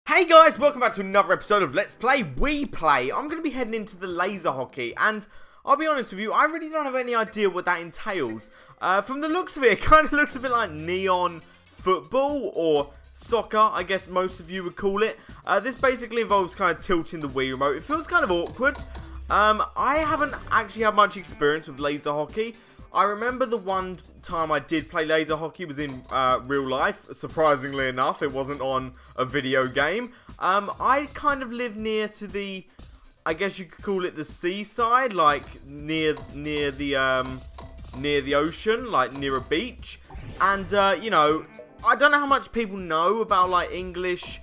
Hey guys, welcome back to another episode of Let's Play Wii Play. I'm going to be heading into the laser hockey, and I'll be honest with you, I really don't have any idea what that entails. From the looks of it, it kind of looks a bit like neon football, or soccer, I guess most of you would call it. This basically involves kind of tilting the Wii remote. It feels kind of awkward. I haven't actually had much experience with laser hockey. I remember the one time I did play laser hockey was in real life. Surprisingly enough, it wasn't on a video game. I kind of live near to the, I guess you could call it the seaside, like near the ocean, like near a beach. And you know, I don't know how much people know about like English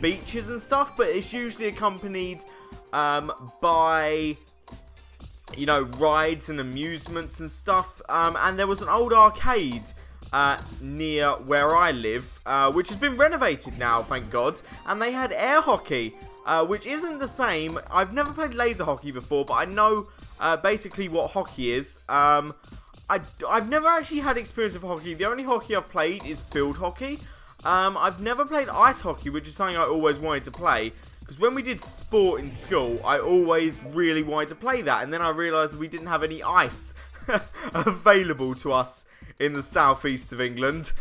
beaches and stuff, but it's usually accompanied by, you know, rides and amusements and stuff. And there was an old arcade near where I live, which has been renovated now, thank God. And they had air hockey, which isn't the same. I've never played laser hockey before, but I know basically what hockey is. I've never actually had experience of hockey. The only hockey I've played is field hockey. I've never played ice hockey, which is something I always wanted to play. Because when we did sport in school, I always really wanted to play that. And then I realised we didn't have any ice available to us in the southeast of England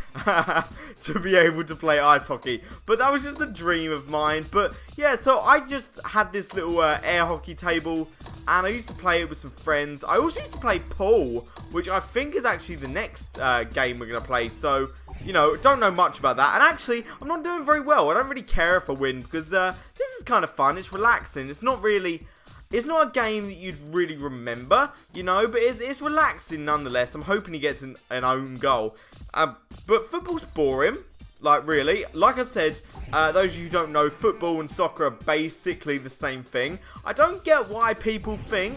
to be able to play ice hockey. But that was just a dream of mine. But yeah, so I just had this little air hockey table, and I used to play it with some friends. I also used to play pool, which I think is actually the next game we're going to play. So, you know, don't know much about that. And actually, I'm not doing very well. I don't really care if I win, because this is kind of fun. It's relaxing. It's not really, it's not a game that you'd really remember, you know, but it's relaxing nonetheless. I'm hoping he gets an own goal. But football's boring, like really. Like I said, those of you who don't know, football and soccer are basically the same thing. I don't get why people think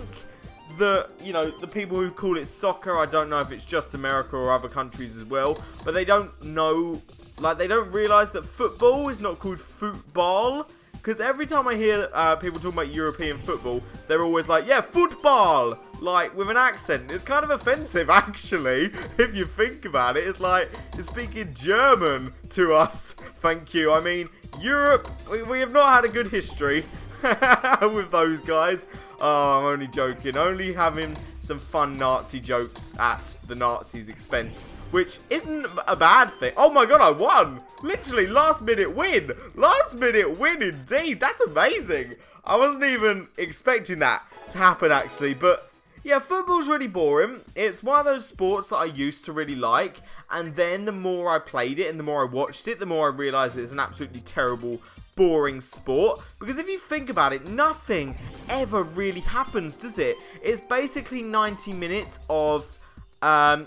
that, you know, the people who call it soccer, I don't know if it's just America or other countries as well, but they don't know, like, they don't realise that football is not called football. Because every time I hear people talking about European football, they're always like, yeah, football, like, with an accent. It's kind of offensive, actually, if you think about it. It's like, you're speaking German to us, thank you. I mean, Europe, we have not had a good history with those guys. Oh, I'm only joking. Only having some fun Nazi jokes at the Nazis' expense, which isn't a bad thing. Oh my god, I won! Literally, last minute win! Last minute win indeed! That's amazing! I wasn't even expecting that to happen, actually, but yeah, football's really boring. It's one of those sports that I used to really like, and then the more I played it and the more I watched it, the more I realised it's an absolutely terrible, boring sport. Because if you think about it, nothing ever really happens, does it? It's basically 90 minutes of,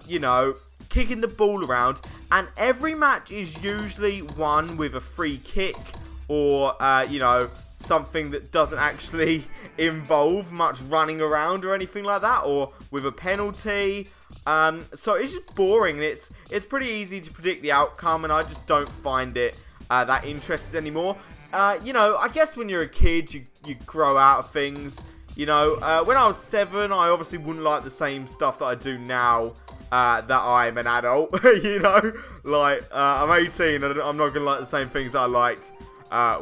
you know, kicking the ball around, and every match is usually won with a free kick, or, you know, something that doesn't actually involve much running around or anything like that, or with a penalty. So it's just boring, and it's pretty easy to predict the outcome, and I just don't find it that interesting anymore. You know, I guess when you're a kid, you grow out of things. You know, when I was 7, I obviously wouldn't like the same stuff that I do now that I'm an adult. You know, like, I'm 18 and I'm not going to like the same things that I liked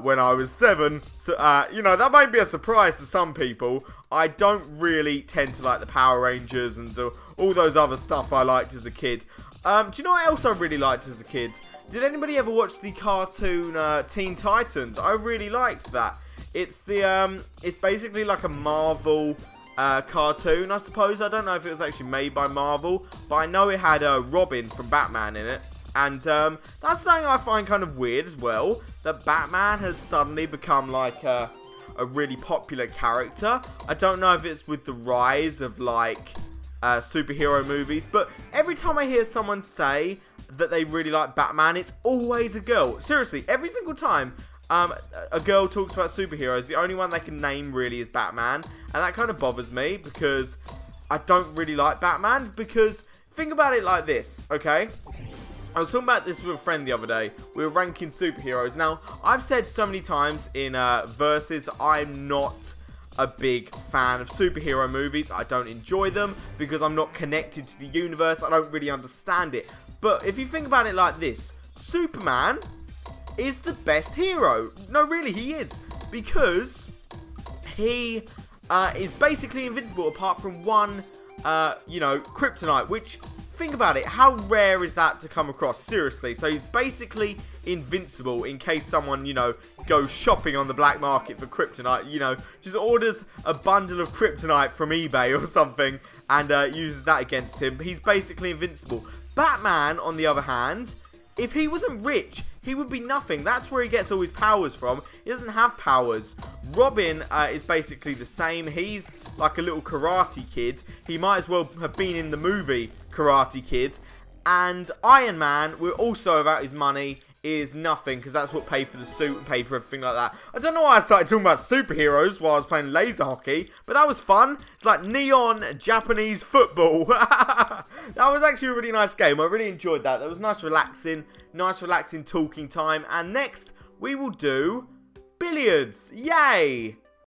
when I was 7. So, you know, that might be a surprise to some people. I don't really tend to like the Power Rangers and all those other stuff I liked as a kid. Do you know what else I really liked as a kid? Did anybody ever watch the cartoon Teen Titans? I really liked that. It's the it's basically like a Marvel cartoon, I suppose. I don't know if it was actually made by Marvel, but I know it had Robin from Batman in it. And that's something I find kind of weird as well, that Batman has suddenly become like a really popular character. I don't know if it's with the rise of like superhero movies, but every time I hear someone say that they really like Batman, it's always a girl. Seriously, every single time a girl talks about superheroes, the only one they can name really is Batman, and that kind of bothers me, because I don't really like Batman. Because think about it like this, okay? I was talking about this with a friend the other day. We were ranking superheroes. Now, I've said so many times in Versus that I'm not a big fan of superhero movies. I don't enjoy them because I'm not connected to the universe. I don't really understand it. But if you think about it like this, Superman is the best hero. No, really, he is. Because he is basically invincible apart from one, you know, kryptonite, which, think about it, how rare is that to come across? Seriously. So he's basically invincible in case someone, you know, goes shopping on the black market for kryptonite, you know, just orders a bundle of kryptonite from eBay or something and uses that against him. He's basically invincible. Batman, on the other hand, if he wasn't rich, he would be nothing. That's where he gets all his powers from. He doesn't have powers. Robin is basically the same. He's like a little karate kid. He might as well have been in the movie Karate Kid. And Iron Man, we're also about his money, is nothing, because that's what paid for the suit and paid for everything like that. I don't know why I started talking about superheroes while I was playing laser hockey, but that was fun. It's like neon Japanese football. That was actually a really nice game. I really enjoyed that. That was nice relaxing talking time. And next, we will do billiards. Yay!